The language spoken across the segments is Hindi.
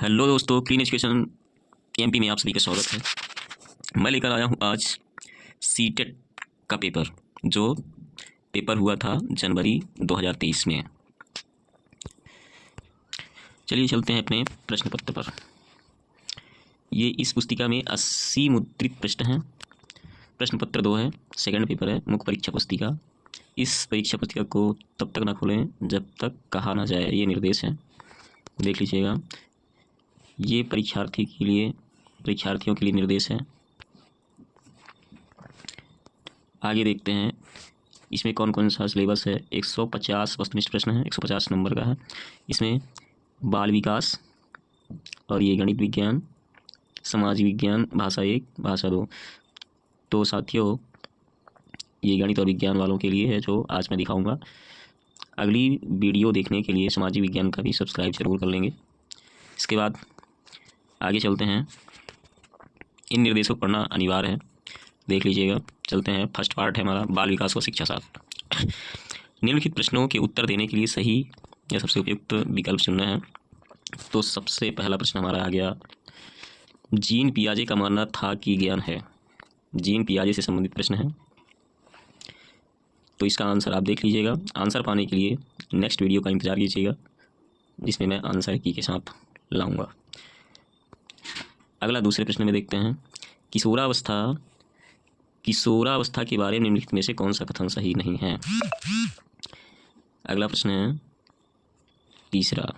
हेलो दोस्तों, क्लीन एजुकेशन एमपी में आप सभी का स्वागत है। मैं लेकर आया हूँ आज सीटेट का पेपर, जो पेपर हुआ था जनवरी 2023 में। चलिए चलते हैं अपने प्रश्न पत्र पर। ये इस पुस्तिका में 80 मुद्रित प्रश्न हैं। प्रश्न पत्र 2 है, सेकंड पेपर है, मुख्य परीक्षा पुस्तिका। इस परीक्षा पुस्तिका को तब तक ना खोलें जब तक कहा ना जाए, ये निर्देश है, देख लीजिएगा। ये परीक्षार्थियों के लिए निर्देश है। आगे देखते हैं इसमें कौन कौन सा सिलेबस है। 150 वस्तुनिष्ठ प्रश्न है, 150 नंबर का है। इसमें बाल विकास और ये गणित विज्ञान, समाज विज्ञान, भाषा 1, भाषा 2। तो साथियों, ये गणित और विज्ञान वालों के लिए है जो आज मैं दिखाऊंगा। अगली वीडियो देखने के लिए समाज विज्ञान का भी सब्सक्राइब जरूर कर लेंगे। इसके बाद आगे चलते हैं। इन निर्देशों को पढ़ना अनिवार्य है, देख लीजिएगा। चलते हैं, फर्स्ट पार्ट है हमारा बाल विकास व शिक्षा शास्त्र। निम्नलिखित प्रश्नों के उत्तर देने के लिए सही या सबसे उपयुक्त विकल्प चुनना है। तो सबसे पहला प्रश्न हमारा आ गया, जीन पियाजे का मानना था कि ज्ञान है। जीन पियाजे से संबंधित प्रश्न है, तो इसका आंसर आप देख लीजिएगा। आंसर पाने के लिए नेक्स्ट वीडियो का इंतजार कीजिएगा, जिसमें मैं आंसर की के साथ लाऊंगा। अगला दूसरे प्रश्न में देखते हैं, किशोरावस्था के बारे में निम्नलिखित में से कौन सा कथन सही नहीं है। अगला प्रश्न है तीसरा,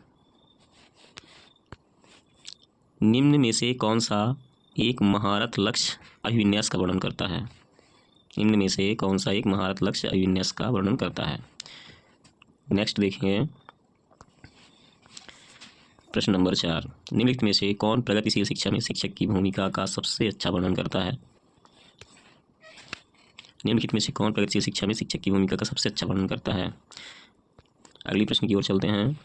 निम्न में से कौन सा एक महारत लक्ष्य अभिविन्यास का वर्णन करता है। निम्न में से कौन सा एक महारत लक्ष्य अभिविन्यास का वर्णन करता है। नेक्स्ट देखेंगे प्रश्न नंबर 4, निम्नलिखित में से कौन प्रगतिशील शिक्षा में शिक्षक की भूमिका का सबसे अच्छा वर्णन करता है। निम्नलिखित में से कौन प्रगतिशील शिक्षा में शिक्षक की भूमिका का सबसे अच्छा वर्णन करता है। अगली प्रश्न की ओर चलते हैं।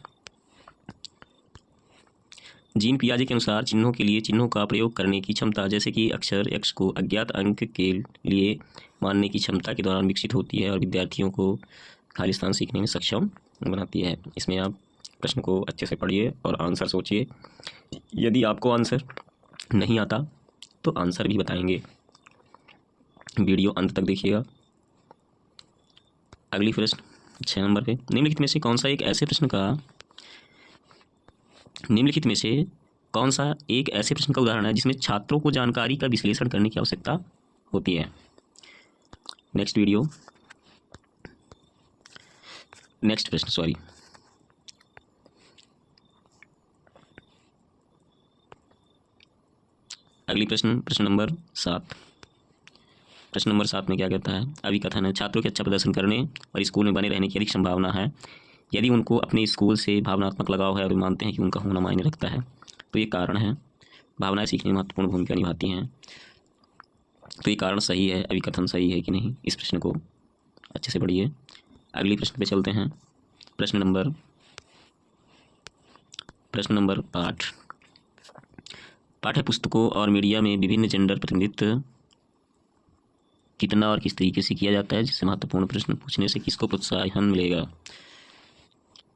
जीन पियाजे के अनुसार चिन्हों के लिए चिन्हों का प्रयोग करने की क्षमता, जैसे कि अक्षर x को अज्ञात अंक के लिए मानने की क्षमता के दौरान विकसित होती है और विद्यार्थियों को खाली स्थान सीखने में सक्षम बनाती है। इसमें आप प्रश्न को अच्छे से पढ़िए और आंसर सोचिए। यदि आपको आंसर नहीं आता तो आंसर भी बताएंगे, वीडियो अंत तक देखिएगा। अगली प्रश्न 6 नंबर पे, निम्नलिखित में से कौन सा एक ऐसे प्रश्न का उदाहरण है जिसमें छात्रों को जानकारी का विश्लेषण करने की आवश्यकता होती है। नेक्स्ट प्रश्न अगली प्रश्न नंबर 7। प्रश्न नंबर 7 में क्या कहता है, अभिकथन है, छात्रों के अच्छा प्रदर्शन करने और स्कूल में बने रहने की अधिक संभावना है यदि उनको अपने स्कूल से भावनात्मक लगाव है और मानते हैं कि उनका होना मायने रखता है। तो ये कारण है, भावनाएं सीखने में महत्वपूर्ण भूमिका निभाती हैं। तो ये कारण सही है, अभिकथन सही है कि नहीं, इस प्रश्न को अच्छे से पढ़िए। अगली प्रश्न पे चलते हैं। प्रश्न नंबर 8, पाठ्य पुस्तकों और मीडिया में विभिन्न जेंडर प्रतिनिधित्व कितना और किस तरीके से किया जाता है, जिससे महत्वपूर्ण प्रश्न पूछने से किसको प्रोत्साहन मिलेगा।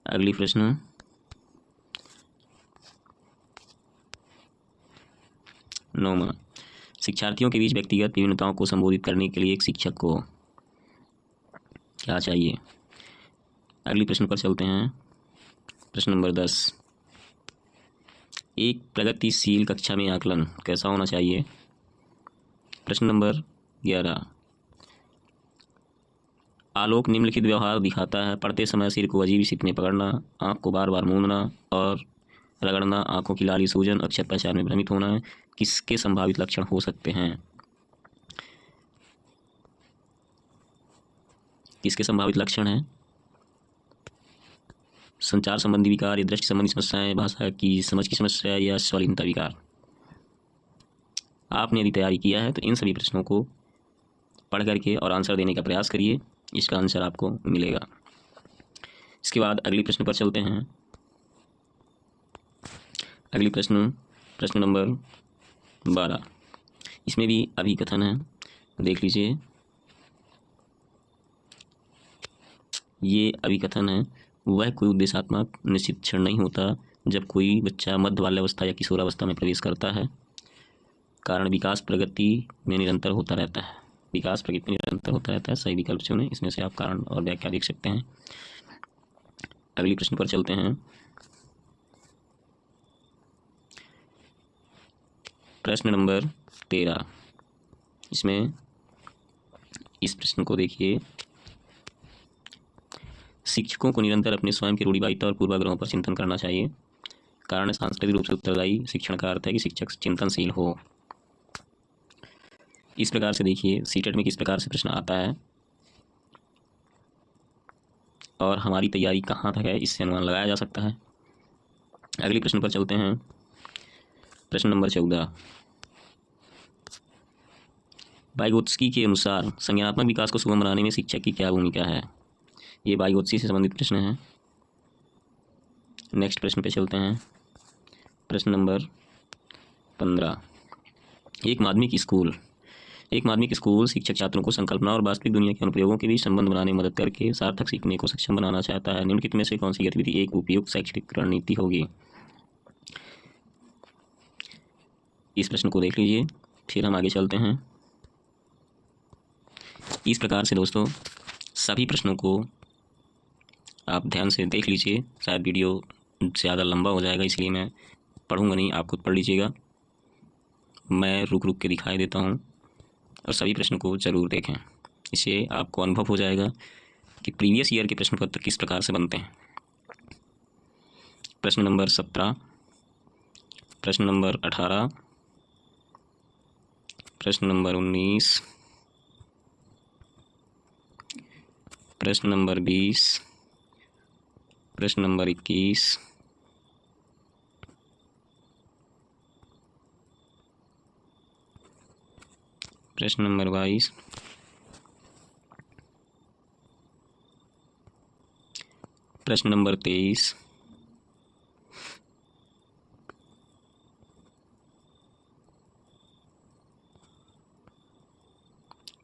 अगली प्रश्न 9, शिक्षार्थियों के बीच व्यक्तिगत विभिन्नताओं को संबोधित करने के लिए एक शिक्षक को क्या चाहिए। अगली प्रश्न पर चलते हैं। प्रश्न नंबर 10, एक प्रगतिशील कक्षा में आकलन कैसा होना चाहिए। प्रश्न नंबर 11, आलोक निम्नलिखित व्यवहार दिखाता है, पढ़ते समय सिर को अजीब स्थिति में पकड़ना, आँख को बार बार मूंदना और रगड़ना, आँखों की लाली सूजन, अक्षर पहचान में भ्रमित होना, किसके संभावित लक्षण हो सकते हैं। किसके संभावित लक्षण हैं, संचार संबंधी विकार, दृष्टि संबंधी समस्याएं, भाषा की समझ की समस्या या स्वालीनता विकार। आपने यदि तैयारी किया है तो इन सभी प्रश्नों को पढ़ करके और आंसर देने का प्रयास करिए, इसका आंसर आपको मिलेगा। इसके बाद अगली प्रश्न पर चलते हैं। अगली प्रश्न नंबर 12, इसमें भी अभिकथन है, देख लीजिए। ये अभिकथन है, वह कोई उद्देश्यात्मक निश्चित क्षण नहीं होता जब कोई बच्चा मध्य बाल्यावस्था या किशोरावस्था में प्रवेश करता है। कारण विकास प्रगति में निरंतर होता रहता है। विकास प्रगति में निरंतर होता रहता है। सही विकल्प चुनें। इसमें से आप कारण और व्याख्या देख सकते हैं। अगले प्रश्न पर चलते हैं। प्रश्न नंबर 13। इसमें इस प्रश्न को देखिए। शिक्षकों को निरंतर अपने स्वयं की रूढ़िवादिता और पूर्वाग्रहों पर चिंतन करना चाहिए। कारण सांस्कृतिक रूप से उत्तरदायी शिक्षण का अर्थ है कि शिक्षक चिंतनशील हो। इस प्रकार से देखिए सीटेट में किस प्रकार से प्रश्न आता है और हमारी तैयारी कहाँ तक है, इससे अनुमान लगाया जा सकता है। अगले प्रश्न पर चलते हैं। प्रश्न नंबर 14। वाइगोत्स्की के अनुसार संज्ञानात्मक विकास को सुगम बनाने में शिक्षक की क्या भूमिका है। ये वाइगोत्स्की से संबंधित प्रश्न है। नेक्स्ट प्रश्न पे चलते हैं। प्रश्न नंबर 15। एक माध्यमिक स्कूल शिक्षक छात्रों को संकल्पना और वास्तविक दुनिया के अनुप्रयोगों के बीच संबंध बनाने में मदद करके सार्थक सीखने को सक्षम बनाना चाहता है। निम्नलिखित में से कौन सी गतिविधि एक उपयुक्त शैक्षिक रणनीति होगी। इस प्रश्न को देख लीजिए, फिर हम आगे चलते हैं। इस प्रकार से दोस्तों सभी प्रश्नों को आप ध्यान से देख लीजिए। शायद वीडियो ज़्यादा लंबा हो जाएगा, इसलिए मैं पढ़ूंगा नहीं, आप खुद पढ़ लीजिएगा। मैं रुक रुक के दिखाई देता हूँ और सभी प्रश्न को ज़रूर देखें। इससे आपको अनुभव हो जाएगा कि प्रीवियस ईयर के प्रश्न पत्र किस प्रकार से बनते हैं। प्रश्न नंबर 17, प्रश्न नंबर 18, प्रश्न नंबर 19, प्रश्न नंबर 20, प्रश्न नंबर 21, प्रश्न नंबर 22, प्रश्न नंबर 23,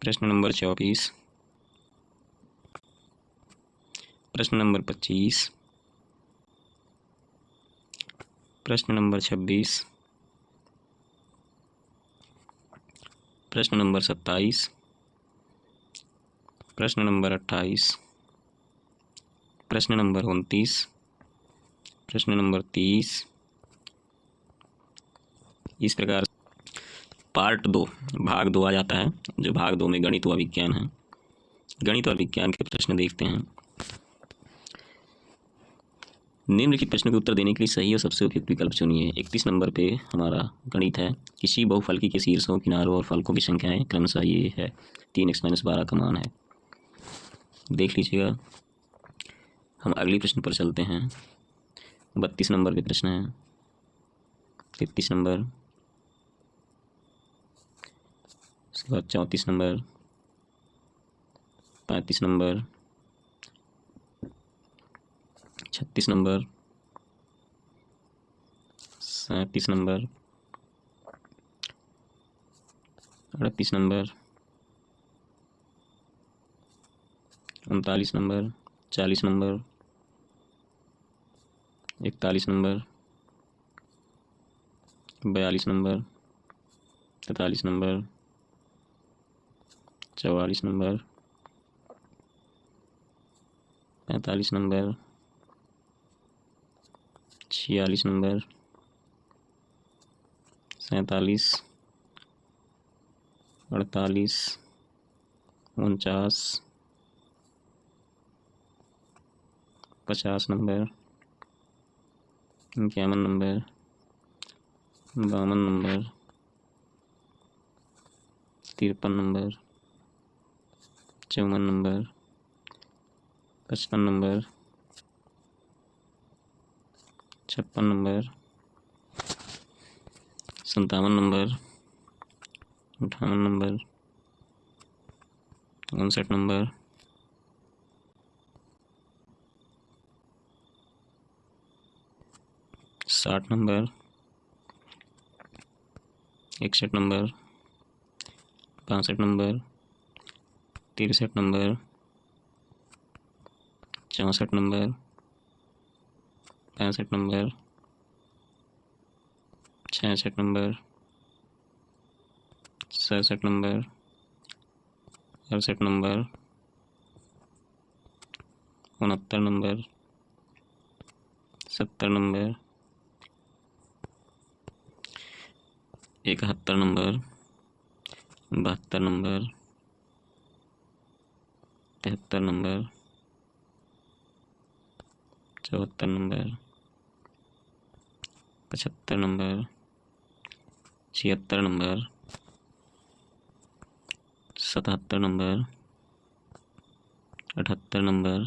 प्रश्न नंबर 24, प्रश्न नंबर 25, प्रश्न नंबर 26, प्रश्न नंबर 27, प्रश्न नंबर 28, प्रश्न नंबर 29, प्रश्न नंबर 30। इस प्रकार पार्ट 2 भाग 2 आ जाता है, जो भाग 2 में गणित व विज्ञान है। गणित और विज्ञान के प्रश्न देखते हैं। निम्नलिखित प्रश्न के उत्तर देने के लिए सही और सबसे उपयुक्त विकल्प चुनिए। 31 नंबर पे हमारा गणित है। किसी बहुफलकी के शीर्षों, किनारों और फलकों की संख्याएं क्रमशः ये है। 3x-12 का मान है। देख लीजिएगा। हम अगले प्रश्न पर चलते हैं। 32 नंबर पे प्रश्न है। 33 नंबर, उसके बाद 34 number, 35 number, 36 number, 37 number, 38 number, 39 number, 40 number, 41 number, 42 number, 43 number, 44 number, 45 number, 46 number, 47, 48, 49, 50 number, 51 number, 52 number, 53 number, 54 number, 55 number, 56 number, 57 number, 58 number, 59 number, 60 number, 61 number, 62 number, 63 number, 64 number, 65 number, 66 number, 67 number, 68 number, 69 number, 70 number, 71 number, 72 number, 73 number, 74 number, 75 number, 76 number, 77 number, 78 number,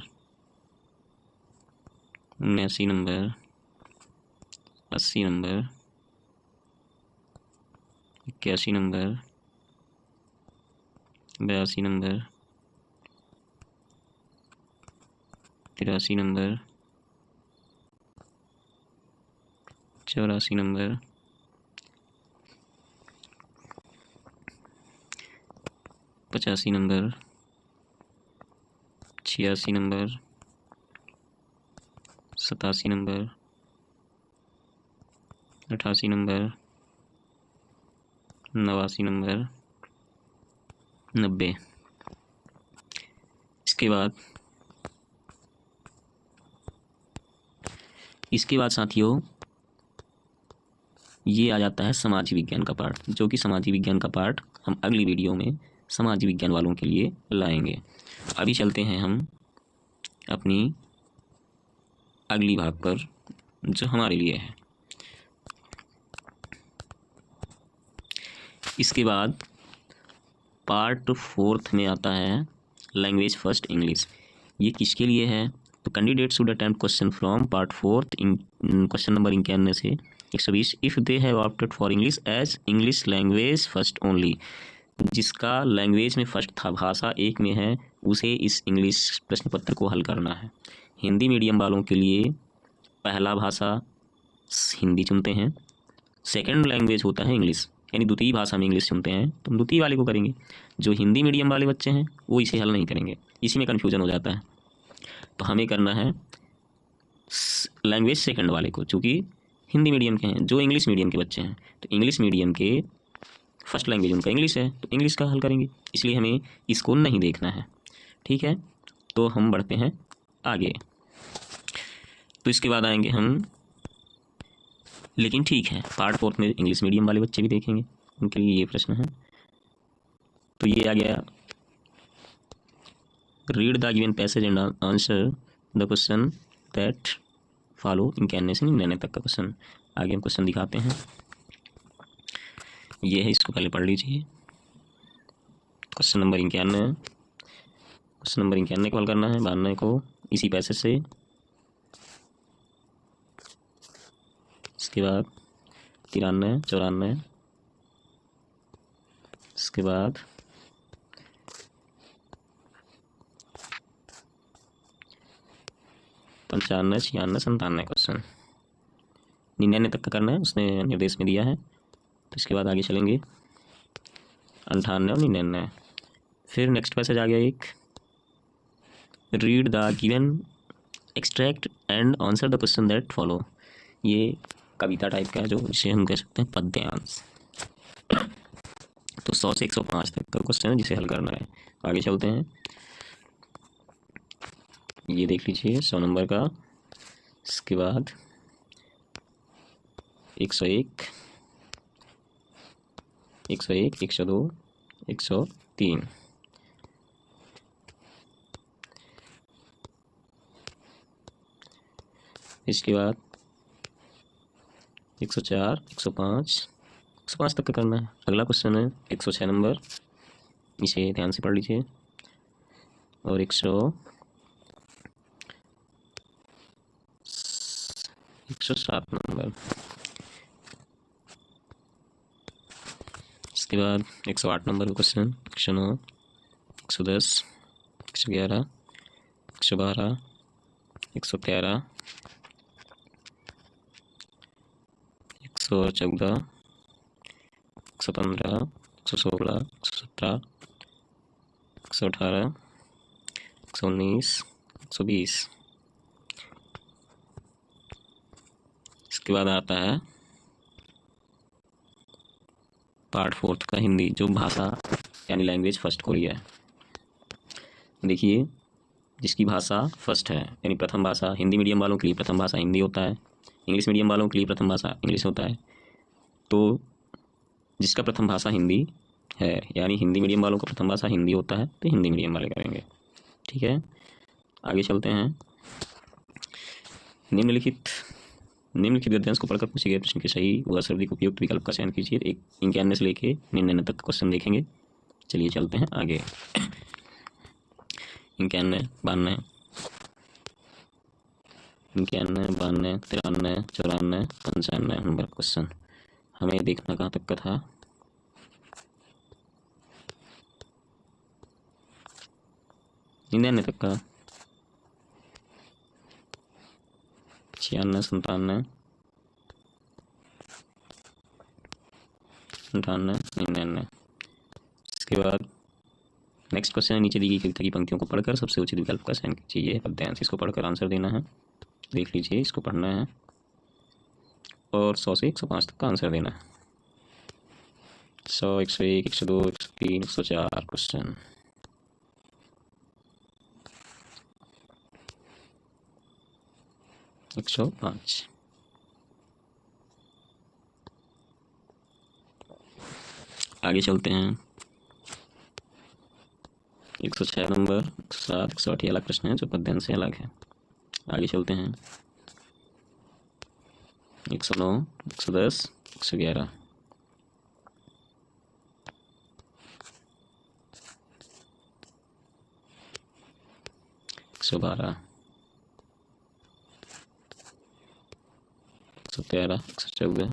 79 number, 80 number, 81 number, 82 number, 83 number, 84 number, 85 number, 86 number, 87 number, 88 number, 89 number, 90। इसके बाद साथियों ये आ जाता है समाज विज्ञान का पार्ट, जो कि समाज विज्ञान का पार्ट हम अगली वीडियो में समाज विज्ञान वालों के लिए लाएंगे। अभी चलते हैं हम अपनी अगली भाग पर, जो हमारे लिए है। इसके बाद पार्ट 4 में आता है लैंग्वेज फर्स्ट इंग्लिश। ये किसके लिए है? तो candidate should attempt question from part 4 in question number 91 से 120 if they have opted for English as English language first only. जिसका लैंग्वेज में फर्स्ट था, भाषा एक में है, उसे इस इंग्लिश प्रश्न पत्र को हल करना है। हिंदी मीडियम वालों के लिए पहला भाषा हिंदी चुनते हैं, सेकंड लैंग्वेज होता है इंग्लिश, यानी द्वितीय भाषा में इंग्लिश चुनते हैं तो हम द्वितीय वाले को करेंगे। जो हिंदी मीडियम वाले बच्चे हैं वो इसे हल नहीं करेंगे, इसी में कन्फ्यूजन हो जाता है। तो हमें करना है लैंग्वेज सेकंड वाले को, चूँकि हिंदी मीडियम के हैं। जो इंग्लिश मीडियम के बच्चे हैं तो इंग्लिश मीडियम के फर्स्ट लैंग्वेज उनका इंग्लिश है तो इंग्लिश का हल करेंगे, इसलिए हमें इसको नहीं देखना है। ठीक है, तो हम बढ़ते हैं आगे। तो इसके बाद आएंगे हम, लेकिन ठीक है पार्ट 4 में इंग्लिश मीडियम वाले बच्चे भी देखेंगे, उनके लिए ये प्रश्न है। तो ये आ गया, read the given passage and answer the question that follow in can say 99 तक का क्वेश्चन। आगे हम क्वेश्चन दिखाते हैं, ये है, इसको पहले पढ़ लीजिए। क्वेश्चन नंबर 91, क्वेश्चन नंबर 91 को हल करना है, 92 को इसी पैसेज से। इसके बाद 93, 94, इसके बाद 95, 96, 97 क्वेश्चन। 99 तक का करना है, उसने निर्देश में दिया है। तो इसके बाद आगे चलेंगे 98 और 99। फिर नेक्स्ट पैसेज आ गया एक, read the given extract and answer the question that follow. ये कविता टाइप का है, जो इसे हम कह सकते हैं पद्यांश। तो 100 से 105 तक का क्वेश्चन है जिसे हल करना है। आगे चलते हैं, ये देख लीजिए 100 नंबर का। इसके बाद 101, 101, 102, 103। इसके बाद 104, 105, 105 तक का करना है। अगला क्वेश्चन है 106 नंबर, इसे ध्यान से पढ़ लीजिए। और 107 नंबर। इसके बाद 108 नंबर का क्वेश्चन, 109, 110, 111, 112, 113, 114, 115, 116, 117, 118, 119, 120। इसके बाद आता है पार्ट फोर्थ का हिंदी, जो भाषा यानी लैंग्वेज फर्स्ट को लिया है। देखिए, जिसकी भाषा फर्स्ट है यानी प्रथम भाषा, हिंदी मीडियम वालों के लिए प्रथम भाषा हिंदी होता है, इंग्लिश मीडियम वालों के लिए प्रथम भाषा इंग्लिश होता है। तो जिसका प्रथम भाषा हिंदी है यानी हिंदी मीडियम वालों का प्रथम भाषा हिंदी होता है तो हिंदी मीडियम वाले करेंगे। ठीक है, आगे चलते हैं। निम्नलिखित गद्यांश को पढ़कर पूछे गए प्रश्न के सही व सर्वाधिक उपयुक्त विकल्प का चयन कीजिए। एक 91 से लेके 99 तक क्वेश्चन देखेंगे। चलिए चलते हैं आगे। 91, 92, 93, 94, 95 नंबर क्वेश्चन हमें देखना कहाँ तक का था। 99 तक का, 96, 97, 98, 99। इसके बाद नेक्स्ट क्वेश्चन है, नीचे दी गई कविता की पंक्तियों को पढ़कर सबसे उचित विकल्प का चयन कीजिए। ये पद्यांश, इसको पढ़कर आंसर देना है। देख लीजिए, इसको पढ़ना है और 100 से 105 तक का आंसर देना है। 100, 101, 102, 103, 104 क्वेश्चन। एक 105। आगे चलते हैं। 106 नंबर, 107, 108 ये अलग प्रश्न है जो पद्यांश से अलग है। आगे चलते हैं। 109, 110, 111। 112, 113, 114,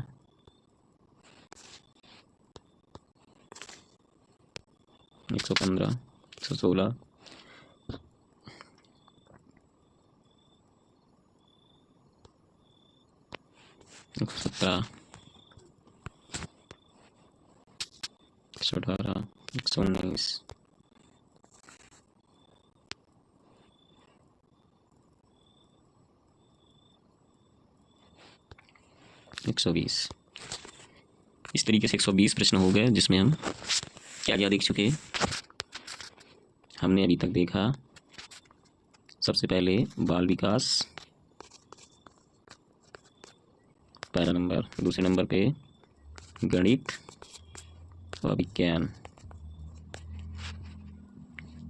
115, 116, 117, 118, 119, 120। इस तरीके से 120 प्रश्न हो गए, जिसमें हम क्या क्या देख चुके। हमने अभी तक देखा सबसे पहले बाल विकास, पहला नंबर। दूसरे नंबर पे गणित व विज्ञान।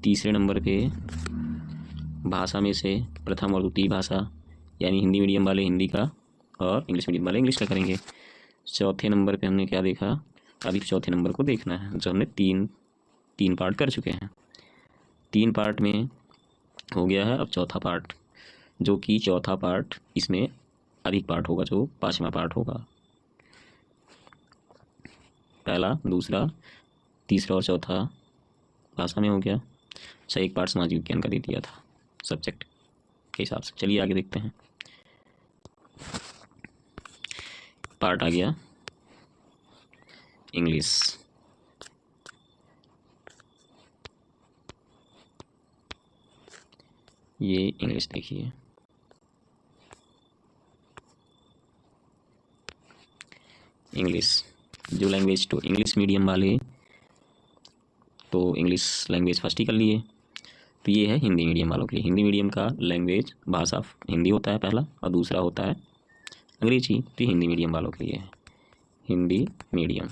तीसरे नंबर पे भाषा में से प्रथम और द्वितीय भाषा यानी हिंदी मीडियम वाले हिंदी का और इंग्लिश मीडियम वाले इंग्लिश का करेंगे। चौथे नंबर पे हमने क्या देखा, अभी चौथे नंबर को देखना है, जो हमने तीन पार्ट कर चुके हैं। 3 पार्ट में हो गया है, अब चौथा पार्ट, जो कि चौथा पार्ट इसमें अधिक पार्ट होगा, जो 5वां पार्ट होगा। पहला, दूसरा, तीसरा और चौथा भाषा में हो गया। अच्छा, एक पार्ट सामाजिक विज्ञान का दे दिया था सब्जेक्ट के हिसाब से। चलिए आगे देखते हैं। पार्ट आ गया इंग्लिश। ये इंग्लिश देखिए, इंग्लिश जो लैंग्वेज तो इंग्लिश मीडियम वाले तो इंग्लिश लैंग्वेज फर्स्ट ही कर लिए। तो ये है हिंदी मीडियम वालों के लिए। हिंदी मीडियम का लैंग्वेज भाषा हिंदी होता है पहला, और दूसरा होता है अंग्रेजी। तो हिंदी मीडियम वालों के लिए है हिंदी मीडियम।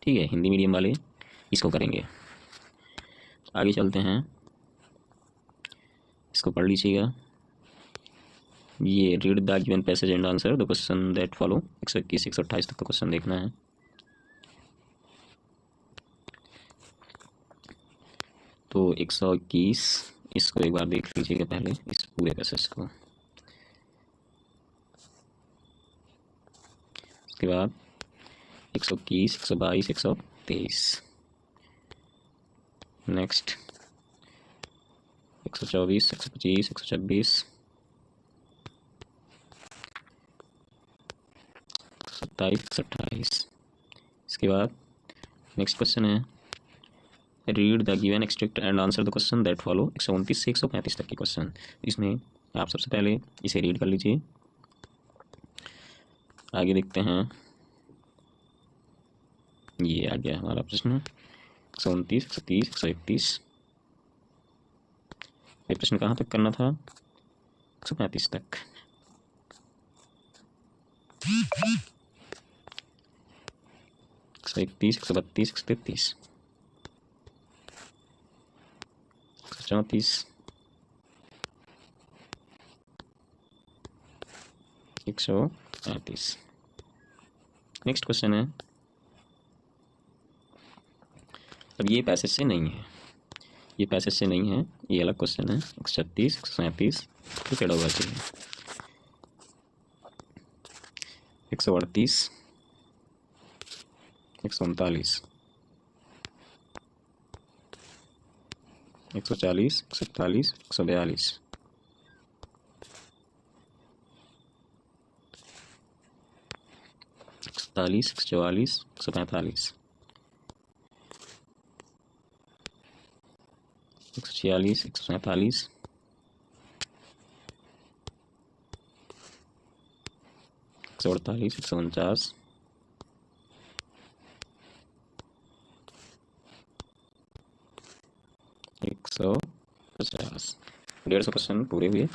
ठीक है, हिंदी मीडियम वाले इसको करेंगे। आगे चलते हैं, इसको पढ़ लीजिएगा। ये read the given passage and answer the question that follow. 121 128 तक का क्वेश्चन देखना है। तो 121 इसको एक बार देख लीजिएगा पहले, इस पूरे पैसेज को। उसके बाद 121, 122, 123। नेक्स्ट 124, 125, 126, 127, 128। इसके बाद नेक्स्ट क्वेश्चन है read the given extract and answer the question that follow. 129 से 135 तक के क्वेश्चन। इसमें आप सबसे पहले इसे रीड कर लीजिए। आगे देखते हैं, ये आ गया हमारा प्रश्न 129, 130, 131। ये प्रश्न कहाँ तक करना था? 135 तक। 131, 132, 133, 134, 135। नेक्स्ट क्वेश्चन है, अब ये पैसेज से नहीं है, ये पैसेज से नहीं है, ये अलग क्वेश्चन है। 136, 137 तो क्या होगा चाहिए? 138, 139, 140, 141, 142, 141, 144, 145, 146, 147, 148, 149, 150। 150 क्वेश्चन पूरे हुए।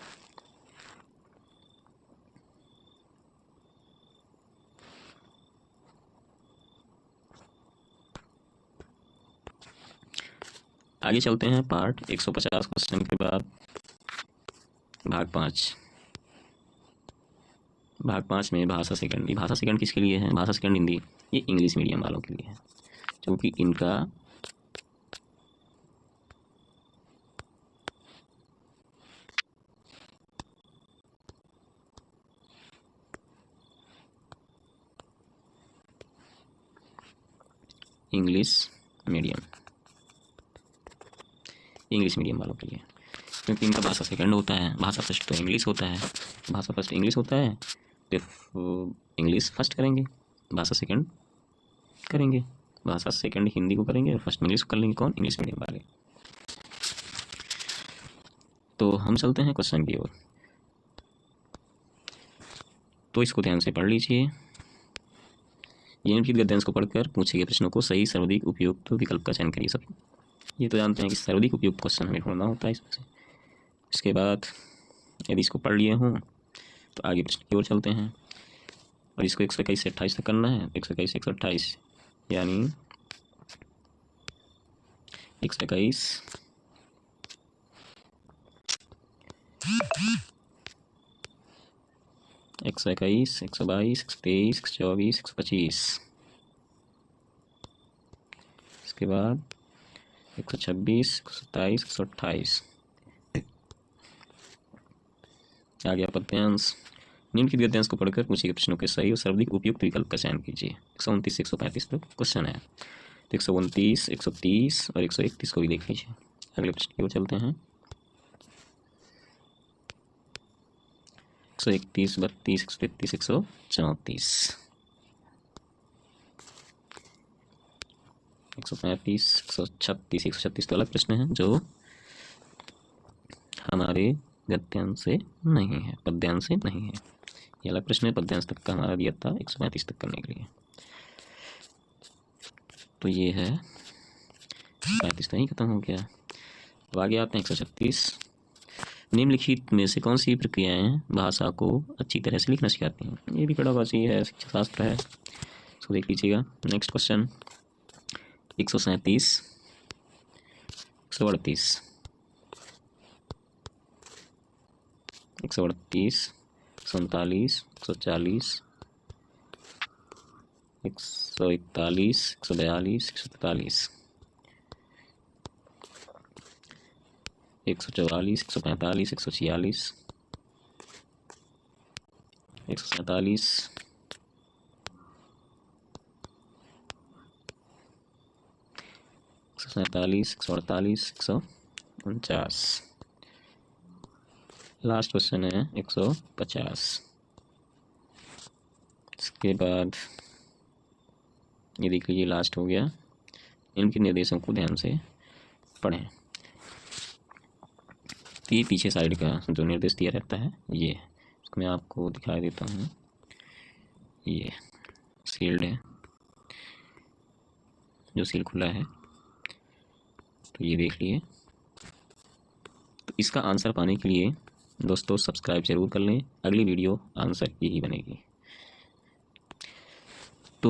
आगे चलते हैं पार्ट 150 क्वेश्चन के बाद भाग 5। भाग 5 में भाषा सेकंड। ये भाषा सेकंड किसके लिए है? भाषा सेकंड हिंदी, ये इंग्लिश मीडियम वालों के लिए है, क्योंकि इनका इंग्लिश मीडियम वालों के लिए, क्योंकि इनका भाषा सेकंड होता है, भाषा फर्स्ट तो इंग्लिश होता है, भाषा फर्स्ट इंग्लिश होता है तो इंग्लिश फर्स्ट करेंगे, भाषा सेकंड करेंगे, भाषा सेकंड हिंदी को करेंगे और फर्स्ट इंग्लिश को कर लेंगे। कौन? इंग्लिश मीडियम वाले। तो हम चलते हैं क्वेश्चन की ओर, तो इसको ध्यान से पढ़ लीजिए। निम्नलिखित गद्यांश को पढ़कर पूछे गए प्रश्नों को सही सर्वाधिक उपयुक्त विकल्प का चयन करिए। सब ये तो जानते हैं कि सर्वाधिक उपयुक्त क्वेश्चन हमें ढूंढना होता है इसमें से। इसके बाद यदि इसको पढ़ लिए हों तो आगे प्रश्न की ओर चलते हैं, और इसको 121 से 28 तक करना है। 121 से 128 यानी 121, 121, 122, 123, 124, 125। इसके बाद 126, 127, 128। आ गया पद्यांश। निम्नलिखित गद्यांश को पढ़कर पूछे गए प्रश्नों के सही और सर्वाधिक उपयुक्त विकल्प का चयन कीजिए। 129 से 135 तक क्वेश्चन है, तो 129, 130 और 131 को भी देख लीजिए। अगले प्रश्न की ओर चलते हैं। 131, 32, 133, 134, 135, 136, 136 तो अलग प्रश्न है जो हमारे गद्यांश से नहीं है, पद्यांश से नहीं है। ये अलग प्रश्न है, पद्यांश तक का हमारा दिया था 135 तक करने के लिए। तो ये है 35 तो ही खत्म हो गया। अब आगे आते हैं 136। निम्नलिखित में से कौन सी प्रक्रियाएं भाषा को अच्छी तरह से लिखना सिखाती हैं? ये भी बड़ा वासी है, शिक्षा शास्त्र है, इसको देख लीजिएगा। Next question 137, 138, 138, 139, 140, 141, 142, 143, 144, 145, 146, 147, 147, 148, 149। लास्ट क्वेश्चन है 150। इसके बाद ये देख लीजिए, लास्ट हो गया। इनके निर्देशों को ध्यान से पढ़ें। तो ये पीछे साइड का जो निर्देश दिया रहता है, ये इसको मैं आपको दिखाई देता हूँ। ये सील्ड है, जो सील खुला है, तो ये देख लिए। तो इसका आंसर पाने के लिए दोस्तों सब्सक्राइब ज़रूर कर लें, अगली वीडियो आंसर की ही बनेगी।